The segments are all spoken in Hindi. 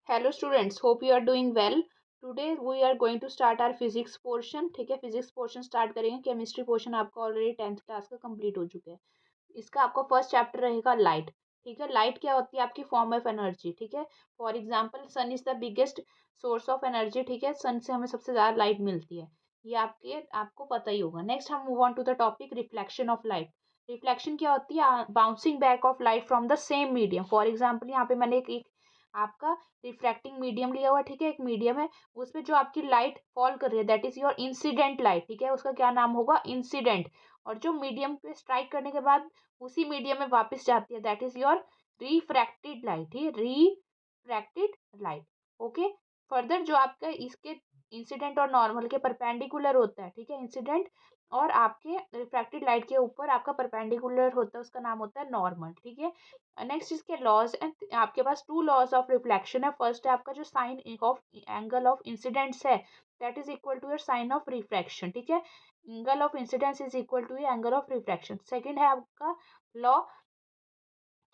Hello students, hope you are doing well. Today we are going to start our physics portion. ठीक है, फिजिक्स पोर्शन स्टार्ट करेंगे। केमिस्ट्री पोर्शन आपका ऑलरेडी 10th क्लास का कंप्लीट हो चुका है। इसका आपका फर्स्ट चैप्टर रहेगा लाइट। ठीक है, लाइट क्या होती है? आपकी फॉर्म ऑफ एनर्जी। ठीक है, for example sun is the biggest source of energy. ठीक है, सन से हमें सबसे ज़्यादा लाइट मिलती है। ये आपको पता ही होगा। नेक्स्ट हम move on to the topic reflection of light. Reflection क्या होती है? Bouncing back of light from the same medium. For example यहाँ पे मैंने एक आपका रिफ्रैक्टिंग मीडियम लिया हुआ है। ठीक है, एक मीडियम है, उसपे जो आपकी लाइट फॉल कर रही है that is your incident light. ठीक है, उसका क्या नाम होगा? इंसिडेंट। और जो मीडियम पे स्ट्राइक करने के बाद उसी मीडियम में वापस जाती है that is your refracted light. He refracted light. Okay. Further जो आपका इसके इंसिडेंट और नॉर्मल के परपेंडिकुलर होता है। ठीक है, इंसिडेंट और आपके रिफ्रैक्टेड लाइट के ऊपर आपका परपेंडिकुलर होता है, उसका नाम होता है नॉर्मल। ठीक है, नेक्स्ट इसके लॉज एंड आपके पास टू लॉज ऑफ रिफ्लेक्शन है। फर्स्ट है आपका जो sine of angle of incidence है that is equal to your sine of refraction. ठीक है, angle of incidence is equal to angle of refraction. Second है आपका लॉ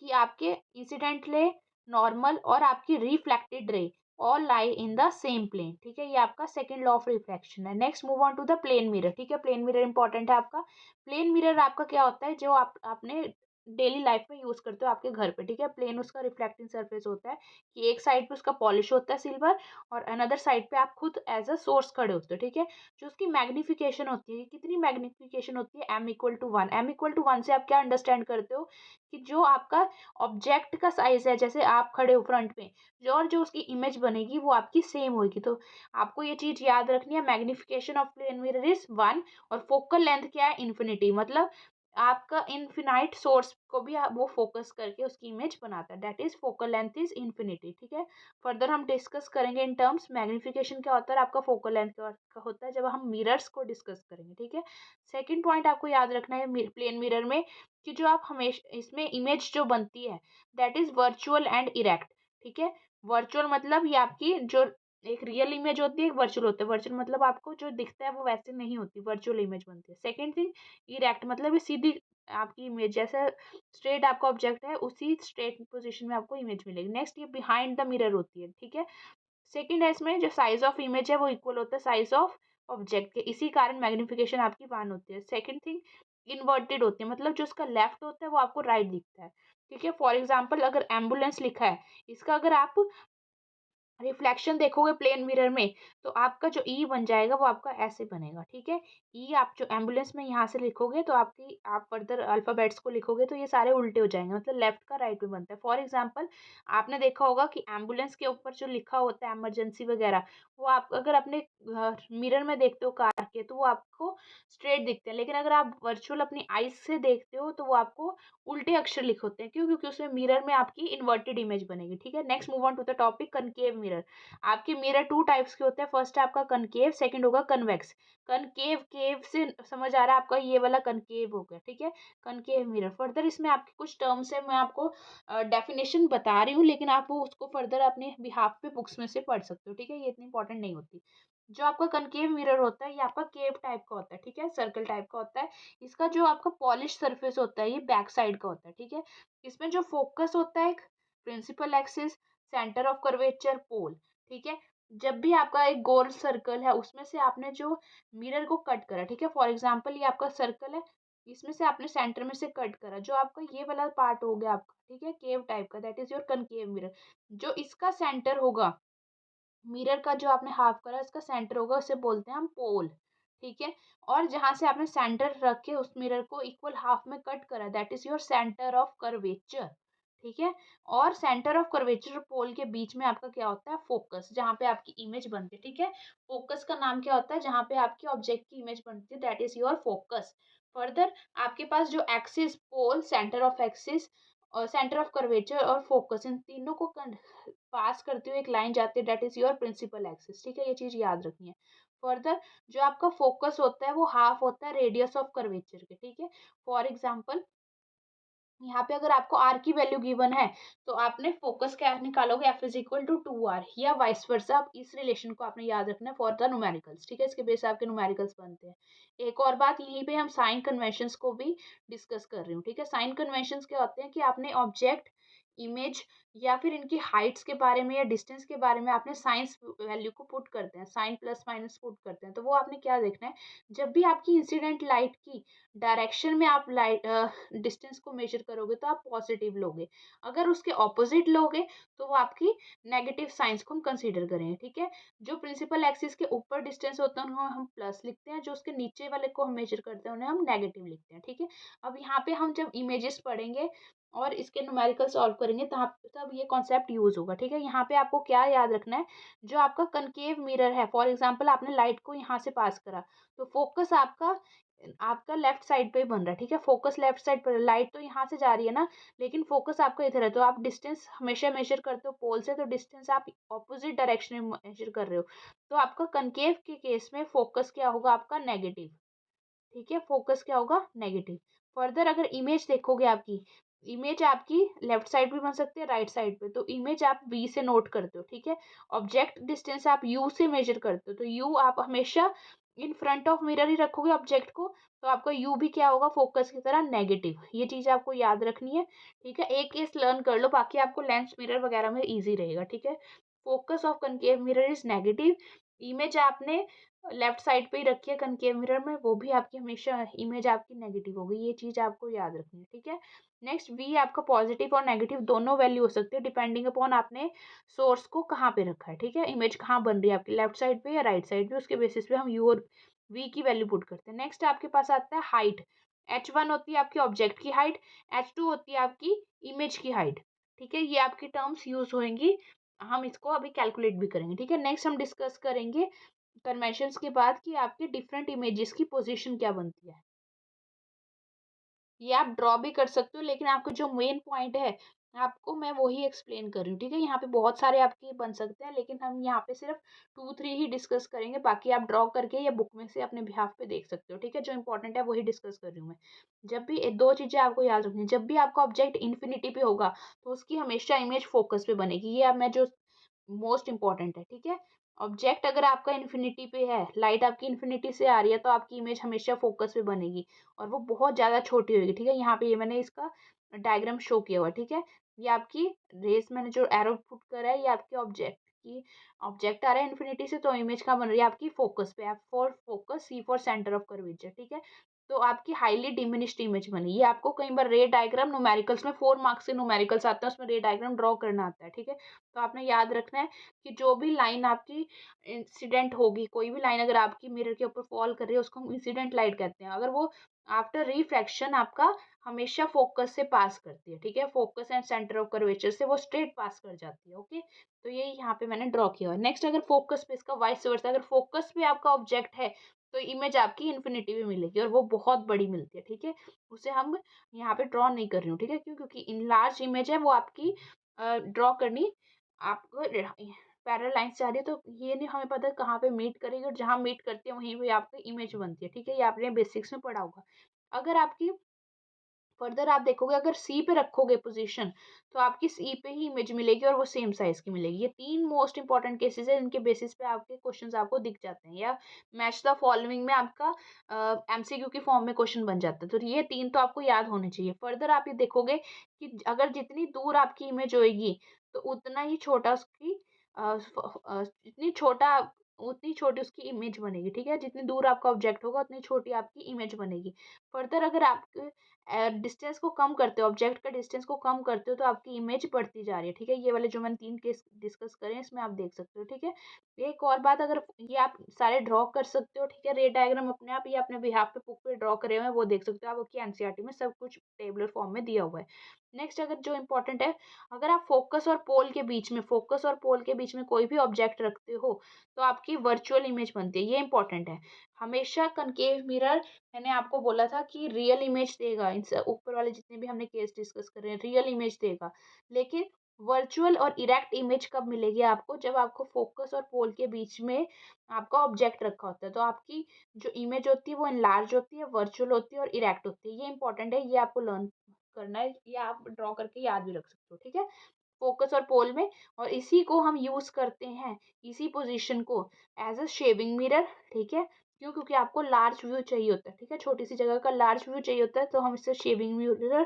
कि आपके इंसिडेंट रे, नॉर्मल और आपकी reflected ray all lie in the same plane. ठीक है, ये आपका सेकंड लॉ ऑफ रिफ्लेक्शन है। Next move on to the plane mirror. ठीक है, प्लेन मिरर इंपॉर्टेंट है आपका। प्लेन मिरर आपका क्या होता है? जो आपने डेली लाइफ में यूज करते हो आपके घर पे। ठीक है, प्लेन उसका रिफ्लेक्टिंग सरफेस होता है कि एक साइड पे उसका पॉलिश होता है सिल्वर, और अनदर साइड पे आप खुद एज अ सोर्स खड़े होते हो। ठीक है, जो उसकी मैग्निफिकेशन होती है, कितनी मैग्निफिकेशन होती है? m=1। m=1 से आप क्या अंडरस्टैंड करते हो कि जो आपका ऑब्जेक्ट का साइज है, जैसे आप खड़े हो फ्रंट में, जो और जो उसकी इमेज बनेगी वो आपकी सेम होगी। तो आपको ये चीज याद रखनी है, magnification of plane mirror is 1 और फोकल लेंथ क्या है? इन्फिनिटी। मतलब आपका इनफिनाइट सोर्स को भी वो फोकस करके उसकी इमेज बनाता है that is focal length is infinity. ठीक है, फर्दर हम डिस्कस करेंगे इन टर्म्स मैग्निफिकेशन क्या होता है, आपका फोकल लेंथ क्या होता है, जब हम मिरर्स को डिस्कस करेंगे। ठीक है, सेकंड पॉइंट आपको याद रखना है प्लेन मिरर में कि जो आप हमेशा इसमें इमेज जो बनती है that is virtual and erect. ठीक है, वर्चुअल मतलब ये आपकी जो एक रियल इमेज होती है, एक वर्चुअल होता है। वर्चुअल मतलब आपको जो दिखता है वो वैसे नहीं होती, वर्चुअल इमेज बनती है। सेकंड थिंग इरेक्ट मतलब ये सीधी आपकी इमेज, जैसे स्ट्रेट आपका ऑब्जेक्ट है उसी स्ट्रेट पोजीशन में आपको इमेज मिलेगी। नेक्स्ट ये बिहाइंड द मिरर होती है। ठीक है, सेकंड है इसमें जो साइज ऑफ इमेज है वो इक्वल होता है साइज ऑफ ऑब्जेक्ट के, इसी कारण मैग्निफिकेशन आपकी 1 होती है। सेकंड थिंग इन्वर्टेड होती है, मतलब जो उसका लेफ्ट होता है वो आपको राइट दिखता है। ठीक है, फॉर एग्जांपल अगर एम्बुलेंस लिखा है, इसका अगर आप रिफ्लेक्शन देखोगे प्लेन मिरर में तो आपका जो ई बन जाएगा वो आपका ऐसे बनेगा। ठीक है, ई आप जो एम्बुलेंस में यहाँ से लिखोगे तो आप फर्दर अल्फाबेट्स को लिखोगे तो ये सारे उल्टे हो जाएंगे, मतलब लेफ्ट का राइट में बनता है। फॉर एग्जांपल आपने देखा होगा कि एम्बुलेंस के ऊपर जो लिखा होता है इमरजेंसी वगैरह, वो आप अगर अपने मिरर में देखते हो कार के तो वो आपको स्ट्रेट दिखते हैं, लेकिन अगर आप वर्चुअल अपनी आईज से देखते हो तो वो आपको उल्टे अक्षर लिखे होते हैं। क्यों? क्योंकि उसमें मिरर में आपकी इन्वर्टेड इमेज बनेगी। ठीक है, next move on to the topic concave mirror. आपके मिरर टू टाइप्स के होते हैं, फर्स्ट है आपका कनकेव, सेकंड होगा कन्वेक्स। कनकेव केव से समझ आ रहा है आपका, ये वाला कनकेव हो गया। ठीक है, कनकेव मिरर। फर्दर इसमें आपके कुछ टर्म्स है, मैं आपको डेफिनेशन बता रही हूँ, लेकिन आप वो उसको फर्दर अपने बिहाफ पे बुक्स में से पढ़ सकते हो। ठीक है, ये इतनी इंपॉर्टेंट नहीं होती। जो आपका कनकेव मिरर होता है ये आपका केव टाइप का होता है। ठीक है, सर्कल टाइप का होता है। इसका जो आपका पॉलिश सरफेस होता है ये बैक साइड का होता है। ठीक है, इसमें जो फोकस होता है, principal axis, centre of curvature, pole. ठीक है, जब भी आपका एक गोल सर्कल है उसमें से आपने जो मिरर को कट करा, ठीक है, फॉर एग्जांपल ये आपका सर्कल है, इसमें से आपने सेंटर में से कट करा, जो आपका ये वाला पार्ट हो गया आपका, ठीक है, केव टाइप का, that is your concave mirror. जो इसका सेंटर होगा मिरर का, जो आपने हाफ करा इसका सेंटर होगा, उसे बोलते हैं हम पोल। ठीक है, और जहां से आपने सेंटर रख के उस मिरर को इक्वल हाफ में कट करा that is your centre of curvature. ठीक है, और सेंटर ऑफ कर्वेचर और पोल के बीच में आपका क्या होता है? फोकस, जहाँ पे आपकी इमेज बनती है। ठीक है, फोकस का नाम क्या होता है? जहाँ पे आपकी ऑब्जेक्ट की इमेज बनती है that is your focus. Further आपके पास जो axis, pole, centre of axis और सेंटर ऑफ कर्वेचर और फोकस, इन तीनों को पास करते हुए एक लाइन जाती है that is your principal axis. ठीक है, ये चीज याद रखनी है। फर्दर जो आपका फोकस होता है वो हाफ होता है रेडियस ऑफ कर्वेचर के। ठीक है, फॉर एग्जांपल यहाँ पे अगर आपको आर की वैल्यू गिवन है तो आपने फोकस क्या निकालोगे? F is equal to 2r, या वाइस वर्सा। आप इस रिलेशन को आपने याद रखना है फॉर द न्यूमेरिकल्स। ठीक है, इसके बेस आपके न्यूमेरिकल्स बनते हैं। एक और बात, यहीं पे हम साइन कन्वेंशंस को भी डिस्कस कर रही हूँ। ठीक है, साइन कन्वेंशंस क्या होते हैं कि आपने ऑब्जेक्ट इमेज या फिर इनकी हाइट्स के बारे में या डिस्टेंस के बारे में आपने साइंस वैल्यू को पुट करते हैं, साइन प्लस माइनस पुट करते हैं, तो वो आपने क्या देखना है, जब भी आपकी इंसिडेंट लाइट की डायरेक्शन में आप लाइट डिस्टेंस को मेजर करोगे तो आप पॉजिटिव लोगे, अगर उसके ऑपोजिट लोगे तो वो आपकी नेगेटिव साइंस को हम कंसीडर करेंगे। ठीक है, जो प्रिंसिपल एक्सिस के ऊपर डिस्टेंस होता है उनको हम प्लस लिखते हैं, जो उसके नीचे वाले को हम मेजर करते हैं उन्हें हम नेगेटिव लिखते हैं। ठीक है, अब यहाँ पे हम जब इमेजेस पढ़ेंगे और इसके न्यूमेरिकल सॉल्व करेंगे तब ये कॉन्सेप्ट यूज होगा। ठीक है, यहाँ पे आपको क्या याद रखना है, जो आपका कनकेव मिरर है, फॉर एग्जांपल आपने लाइट को यहाँ से पास करा तो फोकस आपका आपका लेफ्ट साइड पे ही बन रहा है। ठीक है, फोकस लेफ्ट साइड पर, लाइट तो यहाँ से जा रही है ना, लेकिन फोकस आपका इधर है, तो आप डिस्टेंस हमेशा मेजर करते हो पोल से, तो डिस्टेंस आप ऑपोजिट डायरेक्शन में मेजर कर रहे हो, तो आपका कनकेव के केस में फोकस क्या होगा, आपका नेगेटिव। ठीक है, फोकस क्या होगा, नेगेटिव। फर्दर अगर इमेज देखोगे आपकी, इमेज आपकी लेफ्ट साइड भी बन सकती है, राइट साइड पे, तो इमेज आप वी से नोट करते हो। ठीक है, ऑब्जेक्ट डिस्टेंस आप यू से मेजर करते हो, तो यू आप हमेशा इन फ्रंट ऑफ मिरर ही रखोगे ऑब्जेक्ट को, तो आपका यू भी क्या होगा, फोकस की तरह नेगेटिव। ये चीज आपको याद रखनी है। ठीक है, एक केस लर्न कर लो, बाकी आपको लेंस मिरर वगैरह में इजी रहेगा। ठीक है, focus of concave mirror is negative, image आपने लेफ्ट साइड पे ही रखी है कनकेव मिरर में, वो भी आपकी हमेशा इमेज आपकी नेगेटिव होगी, ये चीज आपको याद रखनी है। ठीक है, नेक्स्ट वी आपका पॉजिटिव और नेगेटिव दोनों वैल्यू हो सकती है डिपेंडिंग अपॉन आपने सोर्स को कहाँ पे रखा है। ठीक है, इमेज कहाँ बन रही है आपकी, लेफ्ट साइड पे या राइट साइड पे, उसके बेसिस पे हम यू और वी की वैल्यू पुट करते हैं। नेक्स्ट आपके पास आता है हाइट, H1 होती है आपकी ऑब्जेक्ट की हाइट, H2 होती है आपकी इमेज की हाइट। ठीक है, ये आपकी टर्म्स यूज होंगी, हम इसको अभी कैलकुलेट भी करेंगे। ठीक है, नेक्स्ट हम डिस्कस करेंगे कन्वेंशंस के बाद कि आपके डिफरेंट इमेजेस की पोजीशन क्या बनती है। ये आप ड्रॉ भी कर सकते हो, लेकिन आपका जो मेन पॉइंट है आपको मैं वही एक्सप्लेन कर रही हूँ। ठीक है, यहाँ पे बहुत सारे आपके बन सकते हैं, लेकिन हम यहाँ पे सिर्फ 2-3 ही डिस्कस करेंगे, बाकी आप ड्रॉ करके या बुक में से अपने बिहाफ पे देख सकते हो। ठीक है, जो इंपॉर्टेंट है वही डिस्कस कर रही हूँ मैं। जब भी दो चीजें आपको याद रखनी है, जब भी आपका ऑब्जेक्ट इन्फिनिटी पे होगा तो उसकी हमेशा इमेज फोकस पे बनेगी, ये अब मैं जो मोस्ट इंपॉर्टेंट है। ठीक है, ऑब्जेक्ट अगर आपका इन्फिनिटी पे है, लाइट आपकी इन्फिनिटी से आ रही है, तो आपकी इमेज हमेशा फोकस पे बनेगी और वो बहुत ज़्यादा छोटी होगी। ठीक है, यहाँ पे ये मैंने इसका डायग्राम शो किया हुआ है। ठीक है, ये आपकी रेस मैंने जो एरो पुट करा है, ये आपके ऑब्जेक्ट आ रहा है इन्फिनिटी से, तो इमेज कहाँ बन रही है आपकी फोकस पे, F for focus, C for centre of curvature. ठीक है, तो आपकी हाईली डिमिनिश्ड इमेज बनी। ये आपको कई बार रे डायग्राम न्यूमेरिकल्स में 4 मार्क्स के न्यूमेरिकल्स आते हैं, उसमें रे डायग्राम ड्रॉ करना आता है। ठीक है, तो आपने याद रखना है कि जो भी लाइन आपकी इंसिडेंट होगी, कोई भी लाइन अगर आपकी मिरर के ऊपर फॉल कर रही है, उसको हम इंसिडेंट लाइट कहते हैं, अगर वो आफ्टर रिफ्रैक्शन आपका हमेशा फोकस से पास करती है। ठीक है, focus and centre of curvature से वो स्ट्रेट पास कर जाती है। ओके, तो ये यहाँ पे मैंने ड्रॉ किया है। नेक्स्ट अगर फोकस पे, इसका वाइस वर्सा, अगर फोकस पे आपका ऑब्जेक्ट है तो इमेज आपकी इन्फिनिटी में मिलेगी और वो बहुत बड़ी मिलती है। ठीक है, उसे हम यहाँ पे ड्रॉ नहीं कर रही हूँ। ठीक है, क्यों, क्योंकि इन लार्ज इमेज है वो आपकी ड्रॉ करनी आपको पैरेलल लाइंस जा रही है, तो ये नहीं हमें पता कहाँ पे मीट करेगी, और जहाँ मीट करती है वहीं पे आपकी इमेज बनती है। ठीक है, ये आपने बेसिक्स में पढ़ा होगा। अगर आपकी फर्दर आप देखोगे, अगर सी पे रखोगे पोजीशन, तो आपकी सी पे ही इमेज मिलेगी और वो सेम साइज की मिलेगी। ये 3 मोस्ट इंपॉर्टेंट केसेस है, इनके बेसिस पे आपके क्वेश्चंस आपको दिख जाते हैं, या मैच द फॉलोइंग में आपका एमसीक्यू की फॉर्म में क्वेश्चन बन जाता है। तो ये 3 तो आपको याद होने चाहिए। फर्दर आप ये देखोगे कि अगर जितनी दूर आपकी इमेज होएगी तो उतना ही छोटा उसकी जितनी छोटा उतनी छोटी उसकी इमेज बनेगी। ठीक है, जितनी दूर आपका ऑब्जेक्ट होगा उतनी छोटी आपकी इमेज बनेगी। फर्दर अगर आप डिस्टेंस को कम करते हो, ऑब्जेक्ट का डिस्टेंस को कम करते हो, तो आपकी इमेज बढ़ती जा रही है। ठीक है, ये वाले जो मैंने 3 केस डिस्कस करे हैं इसमें आप देख सकते हो। ठीक है, एक और बात, अगर ये आप सारे ड्रॉ कर सकते हो। ठीक है, रे डायग्राम अपने आप ये अपने बिहाफ पे बुक पे ड्रॉ करे हुए हैं, वो देख सकते हो आप, आपकी एनसीईआरटी में सब कुछ टेबुलर फॉर्म में दिया हुआ है। नेक्स्ट अगर जो इम्पोर्टेंट है, अगर आप फोकस और पोल के बीच में कोई भी ऑब्जेक्ट रखते हो तो आपकी वर्चुअल इमेज बनती है, ये इंपॉर्टेंट है। हमेशा कनकेव मिरर, मैंने आपको बोला था कि रियल इमेज देगा, इन ऊपर वाले जितने भी हमने केस डिस्कस कर रहे हैं रियल इमेज देगा, लेकिन वर्चुअल और इरेक्ट इमेज कब मिलेगी आपको, जब आपको फोकस और पोल के बीच में आपका ऑब्जेक्ट रखा होता है, तो आपकी जो इमेज होती है वो इनलार्ज होती है, वर्चुअल होती है और इरेक्ट होती है। ये इंपॉर्टेंट है, ये आपको लर्न करना है, ये आप ड्रॉ करके याद भी रख सकते हो। ठीक है, फोकस और पोल में, और इसी को हम यूज करते हैं, इसी पोजीशन को एज अ शेविंग मिरर। ठीक है, क्यों, क्योंकि आपको लार्ज व्यू चाहिए होता है। ठीक है, छोटी सी जगह का लार्ज व्यू चाहिए होता है, तो हम इससे शेविंग मिरर,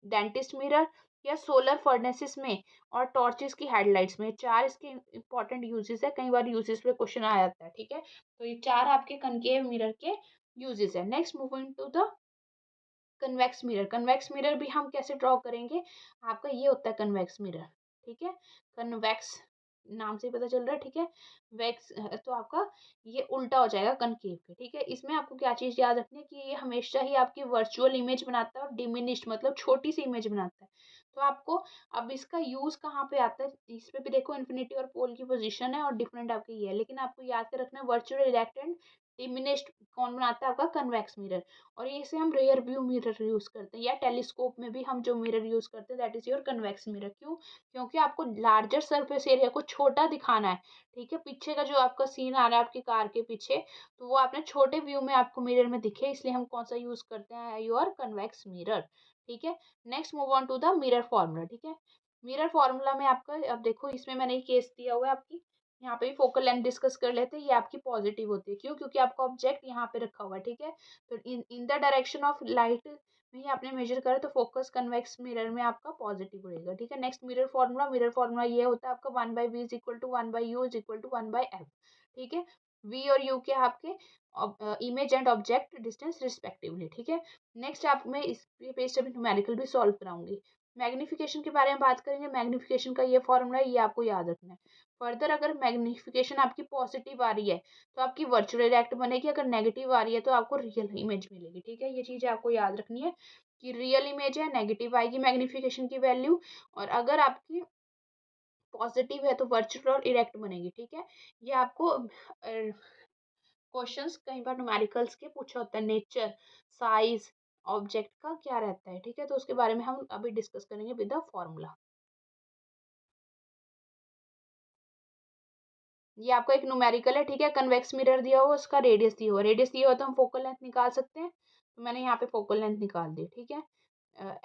डेंटिस्ट मिरर या सोलर फर्नेसेस में और टॉर्चेस की हेडलाइट्स में। 4 इसके इंपॉर्टेंट यूजेस है, कई बार यूजेस पे क्वेश्चन आ जाता है, ठीक है। तो ये 4 आपके कनकेव मिरर के यूजेस है। Next moving to the convex mirror. Convex mirror भी हम कैसे ड्रॉ करेंगे, आपका ये होता है कन्वेक्स मिरर, ठीक है। कन्वेक्स नाम से ही पता चल रहा है, ठीक है। वेक्स तो आपका ये उल्टा हो जाएगा कनकेव के, ठीक है। इसमें आपको क्या चीज़ याद रखनी है कि ये हमेशा ही आपकी वर्चुअल इमेज बनाता है और डिमिनिश्ड मतलब छोटी सी इमेज बनाता है। तो आपको अब इसका यूज़ कहाँ पे आता है, इसमें भी देखो इन्फिनिटी और पोल की पोजीशन है और डिफरेंट आपकी ये है, लेकिन आपको याद के रखना है वर्चुअल इरेक्ट एंड डिमिनिश्ड कौन बनाता है, आपका कन्वेक्स मिरर। और ये इसे हम रेयर व्यू मिरर यूज करते हैं, या टेलीस्कोप में भी हम जो मिरर यूज करते हैं that is your convex mirror. क्यों, क्योंकि आपको लार्जर सरफेस एरिया को छोटा दिखाना है, ठीक है। पीछे का जो आपका सीन आ रहा है आपकी कार के पीछे, तो वो आपने छोटे व्यू में आपको मिरर में दिखे, इसलिए हम कौन सा यूज करते हैं, योर कन्वेक्स मिरर, ठीक है। Next move on to the mirror formula, ठीक है। मिरर फॉर्मूला में आपका अब देखो इसमें मैंने केस दिया हुआ है आपकी, यहाँ पे भी फोकल लेंथ डिस्कस कर लेते हैं। ये आपकी पॉजिटिव होती है, क्यों, क्योंकि आपका ऑब्जेक्ट यहाँ पे रखा हुआ है, ठीक है। तो in the direction of light में ही आपने मेजर करा, तो फोकस कन्वेक्स मिरर में आपका पॉजिटिव रहेगा, ठीक है। नेक्स्ट मिरर फॉर्मूला ये होता है आपका 1/v is equal to 1/u is equal to 1/f, ठीक है। v और u के आपके image and object distance respectively, ठीक है। नेक्स्ट आप मैं इस पे स्टेप न्यूमेरिकल भी सॉल्व कराऊंगी। मैग्निफिकेशन के बारे में बात करेंगे। मैग्निफिकेशन का ये फॉर्मूला है, ये आपको याद रखना है। फर्दर अगर मैग्निफिकेशन आपकी पॉजिटिव आ रही है तो आपकी वर्चुअल इरेक्ट बनेगी, अगर नेगेटिव आ रही है तो आपको रियल इमेज मिलेगी, ठीक है। ये चीज़ आपको याद रखनी है कि रियल इमेज है, नेगेटिव आएगी मैग्निफिकेशन की वैल्यू, और अगर आपकी पॉजिटिव है तो वर्चुअल और इरेक्ट बनेगी, ठीक है। ये आपको क्वेश्चंस कई बार न्यूमेरिकल्स के पूछा होता है, नेचर साइज ऑब्जेक्ट का क्या रहता है, ठीक है। तो उसके बारे में हम अभी डिस्कस करेंगे विद द फॉर्मूला। ये आपका एक न्यूमेरिकल है, ठीक है। कन्वेक्स मिरर दिया हुआ, उसका रेडियस दिया हुआ, रेडियस दिया हुआ तो हम फोकल लेंथ निकाल सकते हैं, तो मैंने यहाँ पे फोकल लेंथ निकाल दी, ठीक है।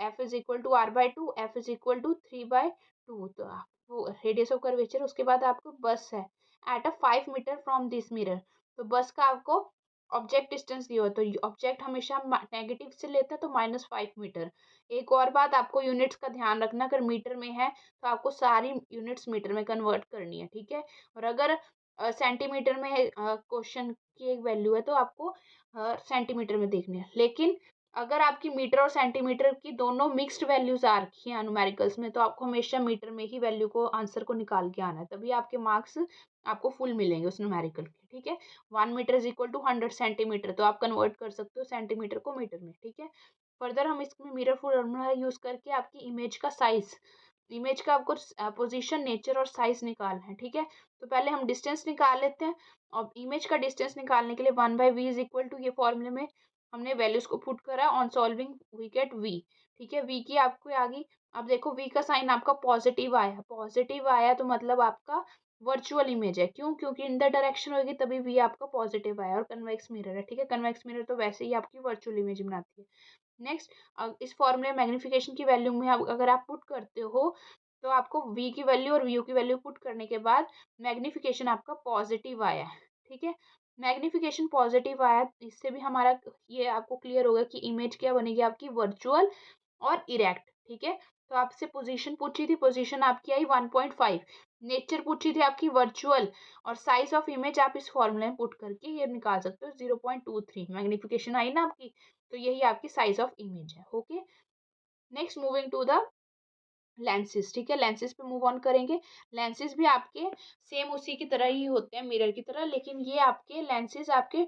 F is equal to r/2, F is equal to 3/2, तो आपको रेडियस ऑफ कर्वेचर। उसके बाद आपको बस है at a 5 metre from this mirror, तो बस का आपको ऑब्जेक्ट डिस्टेंस दिया हुआ, तो ऑब्जेक्ट हमेशा हम नेगेटिव से लेते हैं तो -5 मीटर। एक और बात आपको यूनिट्स का ध्यान रखना, अगर मीटर में है तो आपको सारी यूनिट्स मीटर में कन्वर्ट करनी है, ठीक है। और अगर सेंटीमीटर में क्वेश्चन की एक वैल्यू है तो आपको सेंटीमीटर में देखनी है। लेकिन अगर आपकी मीटर और सेंटीमीटर की दोनों मिक्स्ड वैल्यूज आ रखी हैं न्यूमेरिकल्स में, तो आपको हमेशा मीटर में ही वैल्यू को आंसर को निकाल के आना है, तभी आपके मार्क्स आपको फुल मिलेंगे उस न्यूमेरिकल के, ठीक है। 1 metre is equal to 100 centimetre, तो आप कन्वर्ट कर सकते हो सेंटीमीटर को मीटर में, ठीक है। फर्दर हम इसमें मिरर फॉर्मूला यूज करके आपकी इमेज का साइज, इमेज का आपको पोजीशन, नेचर और साइज निकालना है, ठीक है। तो पहले हम डिस्टेंस निकाल लेते हैं, और इमेज का डिस्टेंस निकालने के लिए 1/v इज इक्वल टू, ये फॉर्मूले में हमने वैल्यूज को पुट करा, on solving we get v, ठीक है। v की आपको आ गई। अब देखो v का साइन आपका पॉजिटिव आया, पॉजिटिव आया तो मतलब आपका वर्चुअल इमेज है, क्यों, क्योंकि इन द डायरेक्शन होगी तभी v आपका पॉजिटिव आया, और कन्वेक्स मिरर है, ठीक है। कन्वेक्स मिरर तो वैसे ही आपकी वर्चुअल इमेज बनाती है। नेक्स्ट, इस फॉर्मूले मैग्नीफिकेशन की वैल्यू में अगर आप पुट करते हो तो आपको v की वैल्यू और vu की वैल्यू पुट करने के बाद मैग्नीफिकेशन आपका पॉजिटिव आया, ठीक है। मैग्नीफिकेशन पॉजिटिव आया, इससे भी हमारा ये आपको क्लियर होगा कि इमेज क्या बनेगी आपकी, वर्चुअल और इरेक्ट, ठीक है। तो आपसे पोजीशन पूछी थी, पोजीशन आपकी आई 1.5, नेचर पूछी थी आपकी वर्चुअल, और साइज ऑफ इमेज आप इस फॉर्मूले में पुट करके ये निकाल सकते हो 0.23। मैग्नीफिकेशन आई ना आपकी, तो यही आपकी साइज ऑफ इमेज है, okay. Next moving to the lenses, ठीक है। लेंसेज पे मूव ऑन करेंगे। लेंसेज भी आपके सेम उसी की तरह ही होते हैं, मिरर की तरह, लेकिन ये आपके लेंसेज आपके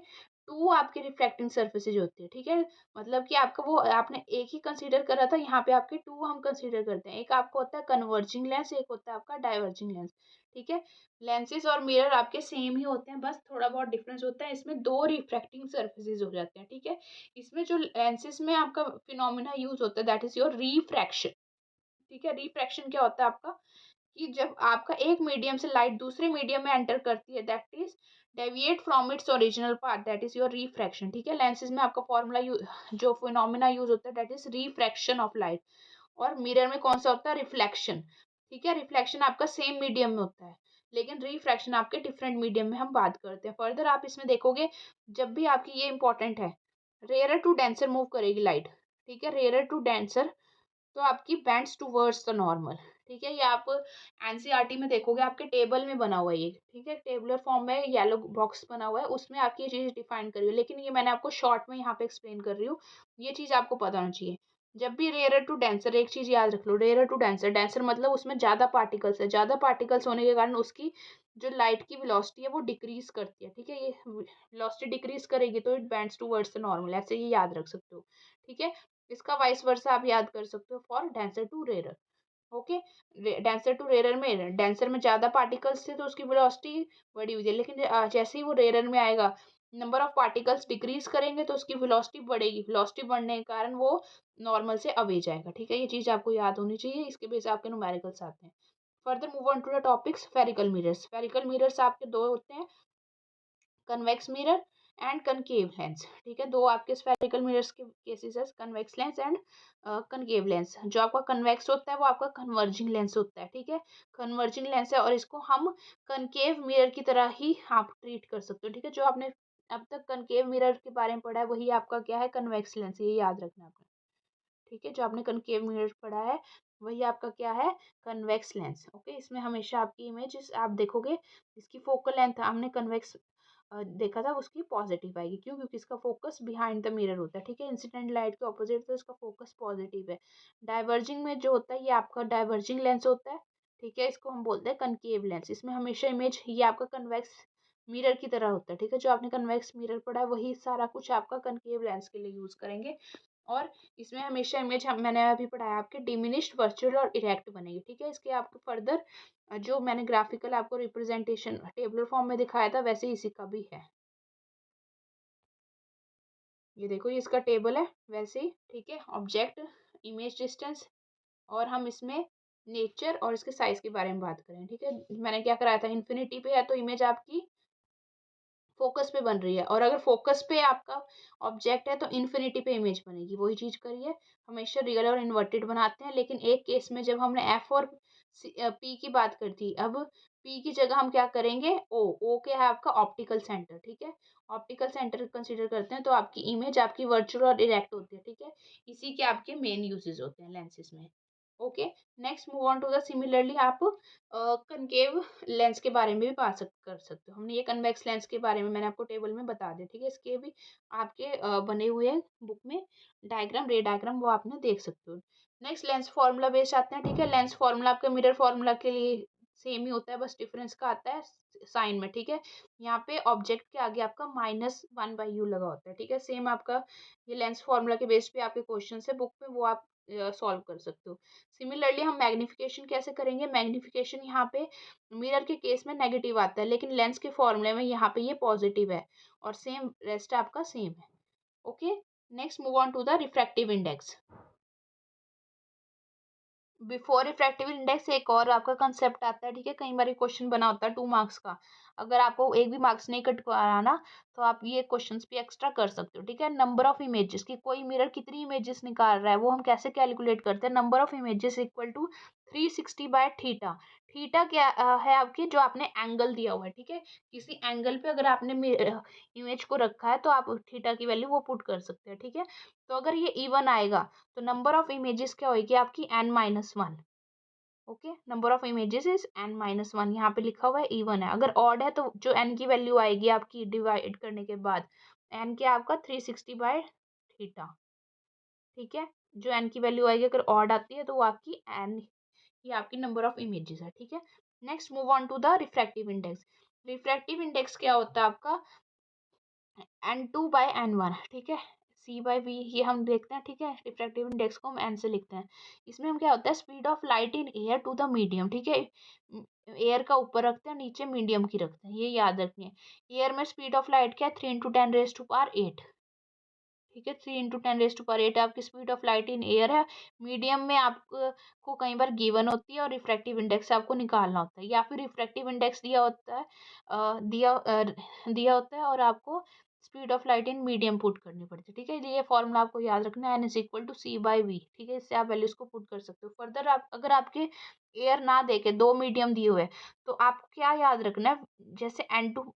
टू आपके रिफ्लेक्टिंग सर्फेसेज होती है, ठीक है। मतलब कि आपका वो आपने एक ही कंसीडर करा था, यहाँ पे आपके टू हम कंसीडर करते हैं। एक आपका होता है कन्वर्जिंग लेंस, एक होता है आपका डाइवर्जिंग लेंस, ठीक है। लेंसेज और मिरर आपके सेम ही होते हैं, बस थोड़ा बहुत डिफरेंस होता है, इसमें दो रिफ्लेक्टिंग सर्फेसेज हो जाते हैं, ठीक है। इसमें जो लेंसेज में आपका फिनोमिना यूज होता है दैट इज योर रिफ्रैक्शन, ठीक है। रिफ्रैक्शन क्या होता है आपका, कि जब आपका एक मीडियम से लाइट दूसरे मीडियम में एंटर करती है that is deviate from its original part, that is your refraction, ठीक है। लेंसेज में आपका फॉर्मूला जो फिनोमिना यूज होता है that is refraction of light, और मिरर में कौन सा होता है, रिफ्लेक्शन, ठीक है। रिफ्लेक्शन आपका सेम मीडियम में होता है, लेकिन रिफ्रैक्शन आपके डिफरेंट मीडियम में हम बात करते हैं। फर्दर आप इसमें देखोगे जब भी आपकी ये इंपॉर्टेंट है, रेयर टू डेंसर मूव करेगी लाइट, ठीक है। रेयर टू डेंसर तो आपकी बेंड्स टूवर्ड्स द नॉर्मल। ठीक है, ये आप एनसीईआरटी में देखोगे, आपके टेबल में बना हुआ है ये। ठीक है, टेबुलर फॉर्म में येलो बॉक्स बना हुआ है, उसमें आपकी ये चीज़ डिफाइन करी हुई है, लेकिन ये मैंने आपको शॉर्ट में यहाँ पे एक्सप्लेन कर रही हूँ। ये चीज़ आपको पता होना चाहिए। जब भी रेयर टू डेंसर, एक चीज़ याद रख लो, रेयर टू डेंसर, डेंसर मतलब उसमें ज़्यादा पार्टिकल्स है, ज़्यादा पार्टिकल्स होने के कारण उसकी जो लाइट की वेलोसिटी है वो डिक्रीज करती है। ठीक है, ये वेलोसिटी डिक्रीज करेगी तो it bends towards the normal, ऐसे ये याद रख सकते हो। ठीक है, इसका वाइस वर्सा आप याद कर सकते हो for denser to rare. Okay, denser to rare में, डेंसर में ज्यादा पार्टिकल्स थे तो उसकी वेलोसिटी बढ़ी हुई थी, लेकिन जैसे ही वो रेयर में आएगा, नंबर ऑफ पार्टिकल्स डिक्रीज करेंगे तो उसकी वेलोसिटी बढ़ेगी, वेलोसिटी बढ़ने के कारण वो नॉर्मल से अवे जाएगा। ठीक है, ये चीज आपको याद होनी चाहिए, इसके बेस आपके न्यूमेरिकल्स आते हैं। Further move on to the topics spherical mirrors. Spherical mirrors आपके दो होते हैं, convex mirror and concave lens. ठीक है, दो आपके स्फेरिकल मिरर्स के केसेस है, convex lens and concave lens. जो आपका कन्वेक्स होता है वो आपका कन्वर्जिंग लेंस होता है। ठीक है, कन्वर्जिंग लेंस है और इसको हम कनकेव मिरर की तरह ही आप ट्रीट कर सकते हो। ठीक है, जो आपने अब तक कनकेव मिरर के बारे में पढ़ा है वही आपका क्या है, कन्वेक्स लेंस, ये याद रखना आपने। ठीक है, जो आपने कनकेव मिरर पढ़ा है वही आपका क्या है, कन्वेक्स लेंस। ओके, इसमें हमेशा आपकी इमेज आप देखोगे, इसकी फोकल लेंथ हमने कन्वेक्स देखा था, उसकी पॉजिटिव आएगी। क्यों? क्योंकि इसका फोकस बिहाइंड द मिरर होता है। ठीक है, इंसिडेंट लाइट के ऑपोजिट, तो इसका फोकस पॉजिटिव है। डाइवर्जिंग में जो होता है ये आपका डाइवर्जिंग लेंस होता है। ठीक है, इसको हम बोलते हैं कनकेव लेंस। इसमें हमेशा इमेज ये आपका कन्वेक्स मिरर की तरह होता है। ठीक है, जो आपने कन्वेक्स मिरर पढ़ा है वही सारा कुछ आपका कनकेव लेंस के लिए यूज करेंगे। और इसमें हमेशा इमेज मैंने अभी पढ़ाया आपके डिमिनिश्ड, वर्चुअल और इरेक्ट बनेगी। ठीक है, इसके आपको फर्दर जो मैंने ग्राफिकल आपको रिप्रेजेंटेशन टेबुलर फॉर्म में दिखाया था वैसे ही इसी का भी है। ये देखो, ये इसका टेबल है वैसे ही। ठीक है, ऑब्जेक्ट, इमेज डिस्टेंस, और हम इसमें नेचर और इसके साइज के बारे में बात करें। ठीक है, मैंने क्या कराया था, इन्फिनिटी पे है तो इमेज आपकी फोकस पे बन रही है, और अगर फोकस पे आपका ऑब्जेक्ट है तो इन्फिनिटी पे इमेज बनेगी। वही चीज करिए, हमेशा रियल और इन्वर्टेड बनाते हैं, लेकिन एक केस में जब हमने एफ और पी की बात कर थी, अब पी की जगह हम क्या करेंगे, ओ। ओ क्या है आपका ऑप्टिकल सेंटर। ठीक है, ऑप्टिकल सेंटर कंसीडर करते हैं तो आपकी इमेज आपकी वर्चुअल और डायरेक्ट होती है। ठीक है, इसी के आपके मेन यूजेस होते हैं लेंसेज में। Okay, next move on to the similarly आप कनकेव लेंस के बारे में भी बात कर सकते हो। हमने ये कन्वेक्स लेंस के बारे में मैंने आपको टेबल में बता दिया। ठीक है, इसके भी आपके बने हुए हैं बुक में डायग्राम, रे डायग्राम, वो आपने देख सकते हो। नेक्स्ट लेंस फार्मूला बेस्ड आते हैं। ठीक है, लेंस फार्मूला आपका मिरर फार्मूला के लिए सेम ही होता है, बस डिफरेंस का आता है साइन में। ठीक है, यहाँ पे ऑब्जेक्ट के आगे आपका -1/u लगा होता है। ठीक है, सेम आपका ये लेंस फार्मूला के बेस पे आपके क्वेश्चन है बुक में, वो आप सॉल्व कर सकते हो। सिमिलरली हम मैग्निफिकेशन कैसे करेंगे, मैग्निफिकेशन यहाँ पे मिरर के केस में नेगेटिव आता है, लेकिन लेंस के फॉर्मूले में यहाँ पे ये पॉजिटिव है, और सेम रेस्ट आपका सेम है। Okay, next move on to the refractive index. Before refractive index एक और आपका कंसेप्ट आता है। ठीक है, कई बार क्वेश्चन बना होता है 2 मार्क्स का, अगर आपको एक भी मार्क्स नहीं कटवाना तो आप ये क्वेश्चंस भी एक्स्ट्रा कर सकते हो। ठीक है, नंबर ऑफ इमेजेस की, कोई मिरर कितनी इमेजेस निकाल रहा है वो हम कैसे कैलकुलेट करते हैं, number of images equal to 360/थीटा। थीटा क्या है आपकी, जो आपने एंगल दिया हुआ है। ठीक है, किसी एंगल पे अगर आपने इमेज को रखा है तो आप थीटा की वैल्यू वो पुट कर सकते हैं। ठीक है, तो अगर ये इवन आएगा तो नंबर ऑफ इमेजेस क्या होगी आपकी, n-1। Okay, number of images is n-1, यहाँ पे लिखा हुआ है इवन है। अगर ऑड है तो जो n की वैल्यू आएगी आपकी डिवाइड करने के बाद, n क्या आपका 360/थीटा। ठीक है, जो n की वैल्यू आएगी अगर ऑड आती है तो वो आपकी n, ये आपकी नंबर ऑफ इमेजेस है। ठीक है, next move on to the refractive index. Refractive index क्या होता है आपका, n2/n1। ठीक है, c/v ये हम देखते हैं। ठीक है, रिफ्रैक्टिव इंडेक्स को हम n से लिखते हैं। इसमें हम क्या होता है, speed of light in air to the medium. ठीक है, एयर का ऊपर रखते हैं, नीचे मीडियम की रखते हैं, ये याद रखिए। एयर में स्पीड ऑफ लाइट क्या है, 3 × 10⁸ ठीक है, 3 × 10⁸ आपकी speed of light in air है। मीडियम में आपको कई बार गिवन होती है और रिफ्रैक्टिव इंडेक्स आपको निकालना होता है, या फिर रिफ्रैक्टिव इंडेक्स दिया होता है, दिया होता है और आपको speed of light in medium put करनी पड़ती है। ठीक है, ये फॉर्मूला आपको याद रखना है, n=c/v। ठीक है, इससे आप वैल्यूज को पुट कर सकते हो। फर्दर आप अगर आपके एयर ना देके दो मीडियम दिए हुए तो आपको क्या याद रखना है, जैसे n-1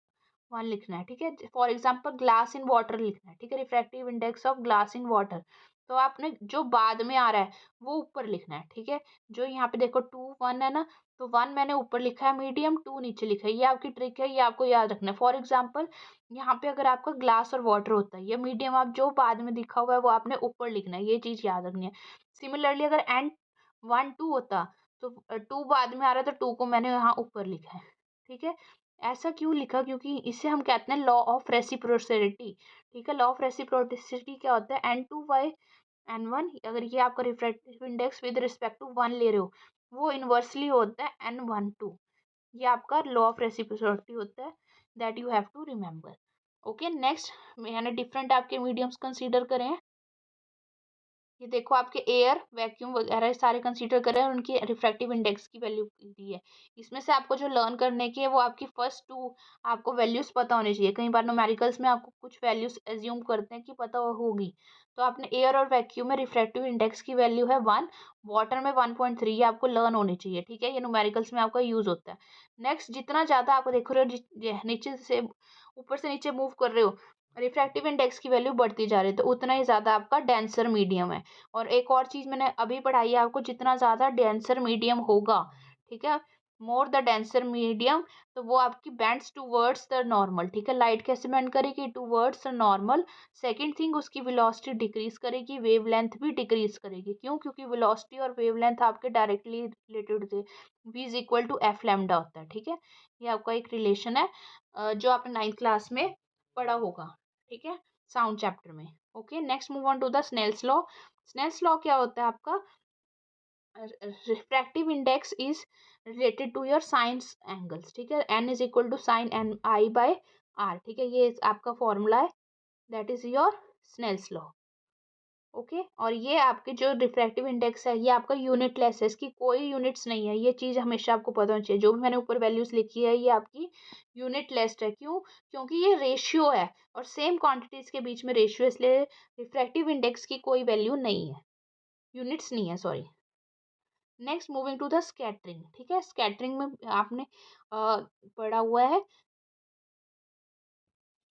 लिखना है। ठीक है, for example glass in water लिखना है। ठीक है, refractive index of glass in water, तो आपने जो बाद में आ रहा है वो ऊपर लिखना है, ठीक है। जो यहाँ पे देखो 2 1 है ना, तो 1 मैंने ऊपर लिखा है मीडियम, 2 नीचे लिखा है। ये आपकी ट्रिक है, ये आपको याद रखना है। फॉर एग्जाम्पल यहाँ पे अगर आपका ग्लास और वाटर होता है, ये मीडियम आप जो बाद में लिखा हुआ है वो आपने ऊपर लिखना है, ये चीज याद रखनी है। सिमिलरली अगर एंड 1 2 होता तो 2 बाद में आ रहा है तो 2 को मैंने यहाँ ऊपर लिखा है, ठीक है। ऐसा क्यों लिखा, क्योंकि इसे हम कहते हैं लॉ ऑफ रेसिप्रोसिटी, ठीक है। लॉ ऑफ रेसिप्रोसिटी क्या होता है, N2 एन वन, अगर ये आपका refractive index with respect to 1 ले रहे हो, वो इनवर्सली होता है N12। ये आपका लॉ ऑफ रेसिप्रोसिटी होता है, that you have to remember. Okay, next मैंने डिफरेंट आपके मीडियम्स कंसीडर करे हैं। ये देखो आपके एयर, वैक्यूम वगैरह सारे कंसीडर करें और उनकी रिफ्रैक्टिव इंडेक्स की वैल्यू दी है। इसमें से आपको जो लर्न करने की है वो आपकी फर्स्ट 2 आपको वैल्यूज पता होनी चाहिए। कई बार न्यूमेरिकल्स में आपको कुछ वैल्यूज एज्यूम करते हैं कि पता होगी, तो आपने एयर और वैक्यूम में रिफ्रैक्टिव इंडेक्स की वैल्यू है 1, वाटर में 1.3, ये आपको लर्न होनी चाहिए, ठीक है। ये न्यूमेरिकल्स में आपका यूज होता है। नेक्स्ट, जितना ज्यादा आपको देख रहे हो नीचे से ऊपर से नीचे मूव कर रहे हो, रिफ्रैक्टिव इंडेक्स की वैल्यू बढ़ती जा रही है, तो उतना ही ज़्यादा आपका डेंसर मीडियम है। और एक और चीज़ मैंने अभी पढ़ाई है आपको, जितना ज़्यादा डेंसर मीडियम होगा, ठीक है, मोर द डेंसर मीडियम, तो वो आपकी बेंड्स टूवर्ड्स द नॉर्मल, ठीक है। लाइट कैसे बेंड करेगी, towards the normal. Second thing, उसकी वेलोसिटी डिक्रीज करेगी, वेवलेंथ भी डिक्रीज करेगी। क्यों, क्योंकि वेलोसिटी और वेवलेंथ आपके डायरेक्टली रिलेटेड थे, v is equal to F lambda होता है, ठीक है। ये आपका एक रिलेशन है जो आपने 9th क्लास में पढ़ा होगा, ठीक है, साउंड चैप्टर में। Okay, next move on to the Snell's law. Snell's law क्या होता है आपका, refractive index is related to your sines angles, ठीक है। n is equal to sine N I by R, ठीक है, ये आपका फॉर्मूला है, that is your Snell's law. Okay, और ये आपके जो रिफ्रैक्टिव इंडेक्स है ये आपका यूनिटलेस है, इसकी कोई यूनिट्स नहीं है, ये चीज़ हमेशा आपको पता होनी चाहिए। जो भी मैंने ऊपर वैल्यूज लिखी है ये आपकी यूनिटलेस है। क्यों, क्योंकि ये रेशियो है और सेम क्वांटिटीज के बीच में रेशियो, इसलिए रिफ्रैक्टिव इंडेक्स की कोई वैल्यू नहीं है, यूनिट्स नहीं है, sorry. Next moving to the scattering, ठीक है। स्कैटरिंग में आपने पढ़ा हुआ है,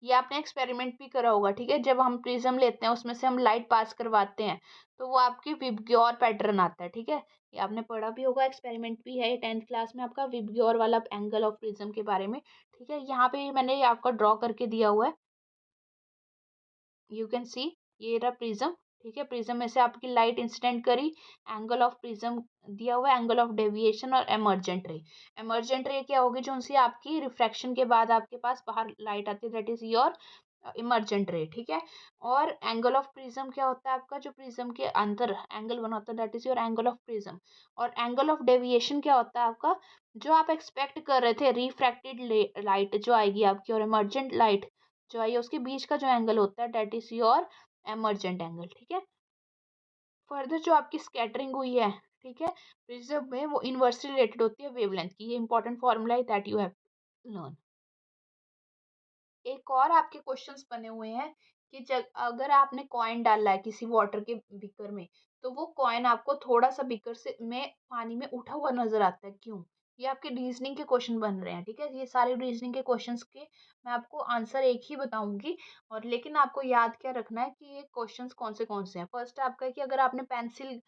ये आपने एक्सपेरिमेंट भी करा होगा, ठीक है। जब हम प्रिज्म लेते हैं उसमें से हम लाइट पास करवाते हैं तो वो आपकी विबग्योर पैटर्न आता है, ठीक है। ये आपने पढ़ा भी होगा, एक्सपेरिमेंट भी है 10th क्लास में आपका विबग्योर वाला एंगल ऑफ प्रिज्म के बारे में, ठीक है। यहाँ पे मैंने ये आपका ड्रॉ करके दिया हुआ है, यू कैन सी, ये रहा प्रिज्म, ठीक है। प्रिज्म में से आपकी लाइट इंसिडेंट करी, एंगल ऑफ प्रिज्म दिया हुआ है, एंगल ऑफ डेविएशन और एमर्जेंट रे। एमर्जेंट रे क्या होगी, जो उनसे आपकी रिफ्रैक्शन के बाद आपके पास बाहर लाइट आती है, दैट इज योर इमर्जेंट रे, ठीक है। और एंगल ऑफ प्रिज्म क्या होता है आपका, जो प्रिज्म के अंदर एंगल बना होता है, that is your angle of prism. और एंगल ऑफ डेविएशन क्या होता है आपका, जो आप एक्सपेक्ट कर रहे थे रिफ्रैक्टेड लाइट जो आएगी आपकी और इमर्जेंट लाइट जो आई है उसके बीच का जो एंगल होता है, that is your emergent angle, ठीक है। फर्दर जो आपकी स्कैटरिंग हुई है, ठीक है, प्रिज्म में, वो इनवर्सली रिलेटेड होती है वेवलेंथ की। ये इंपॉर्टेंट फॉर्मूला है, दैट यू हैव लर्न। एक और आपके क्वेश्चंस बने हुए हैं कि जब अगर आपने कॉइन डाला है किसी वाटर के बीकर में, तो वो कॉइन आपको थोड़ा सा बीकर से में पानी में उठा हुआ नजर आता है, क्यों। ये आपके रीजनिंग के क्वेश्चन बन रहे हैं, ठीक है। ये सारे रीजनिंग के क्वेश्चंस के मैं आपको आंसर एक ही बताऊंगी, और लेकिन आपको याद क्या रखना है कि ये क्वेश्चंस कौन से हैं। फर्स्ट आपका है कि अगर आपने पेंसिल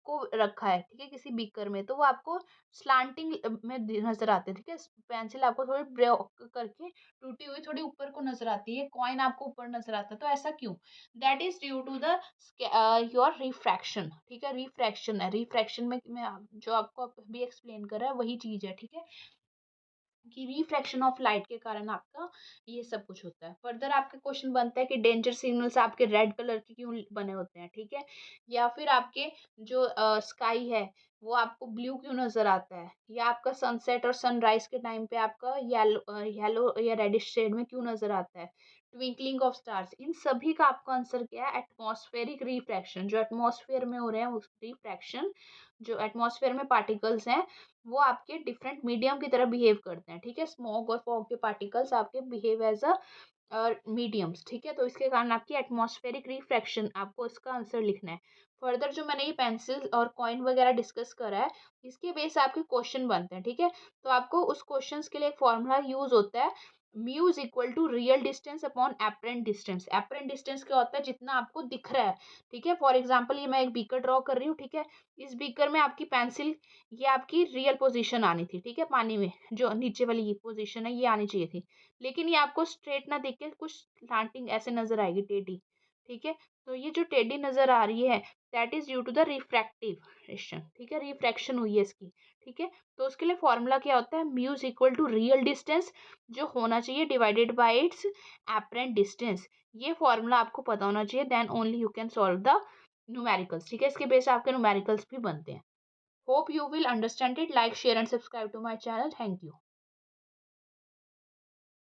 को रखा है, ठीक है, किसी बीकर में, तो वो आपको स्लांटिंग में नजर आते हैं, ठीक है। पेंसिल आपको थोड़ी ब्रेक करके टूटी हुई थोड़ी ऊपर को नजर आती है, कॉइन आपको ऊपर नजर आता है, तो ऐसा क्यों, that is due to the your refraction, ठीक है। रिफ्रैक्शन है, रिफ्रैक्शन में मैं जो आपको अभी एक्सप्लेन कर रहा है वही चीज है, ठीक है, कि रिफ्रैक्शन ऑफ लाइट के कारण आपका ये सब कुछ होता है। फर्दर आपके क्वेश्चन बनता है कि डेंजर सिग्नल्स आपके रेड कलर के क्यों बने होते हैं, ठीक है, या फिर आपके जो स्काई है वो आपको ब्लू क्यों नजर आता है, या आपका सनसेट और सनराइज के टाइम पे आपका येलो या रेडिश शेड में क्यों नजर आता है, ट्विंकलिंग ऑफ स्टार्स। इन सभी का आपका आंसर क्या है, एटमॉस्फेरिक रिफ्रैक्शन। जो एटमॉस्फेयर में हो रहे हैं उस रिफ्रैक्शन, जो एटमॉस्फेयर में पार्टिकल्स हैं वो आपके डिफरेंट मीडियम की तरह बिहेव करते हैं, ठीक है। स्मॉग और फॉग के पार्टिकल्स आपके बिहेव एज अ मीडियम्स, ठीक है। तो इसके कारण आपकी एटमॉस्फेरिक रिफ्रैक्शन, आपको इसका आंसर लिखना है। फर्दर जो मैंने ये पेंसिल और कॉइन वगैरह डिस्कस करा है, इसके बेस आपके क्वेश्चन बनते हैं, ठीक है। तो आपको उस क्वेश्चन के लिए एक फॉर्मूला यूज होता है, mu is equal to real distance upon apparent distance. Apparent distance क्या होता है, जितना आपको दिख रहा है, ठीक है। फॉर एग्जांपल ये मैं एक बीकर ड्रॉ कर रही हूँ, ठीक है। इस बीकर में आपकी पेंसिल, ये आपकी रियल पोजीशन आनी थी, ठीक है। पानी में जो नीचे वाली पोजीशन है ये आनी चाहिए थी, लेकिन ये आपको स्ट्रेट ना दिख के कुछ स्लांटिंग ऐसे नजर आएगी, टेढ़ी, ठीक है। तो ये जो टेढ़ी नजर आ रही है, that is due to the रिफ्रैक्टिवेशन, ठीक है, रिफ्रैक्शन हुई है इसकी, ठीक है। तो उसके लिए फॉर्मूला क्या होता है, mu is equal to real distance जो होना चाहिए divided by its apparent distance. ये फॉर्मूला आपको पता होना चाहिए, then only you can solve the numericals, ठीक है। इसके बेस आपके न्यूमेरिकल्स भी बनते हैं। Hope you will understand it. Like share and subscribe to my channel. Thank you.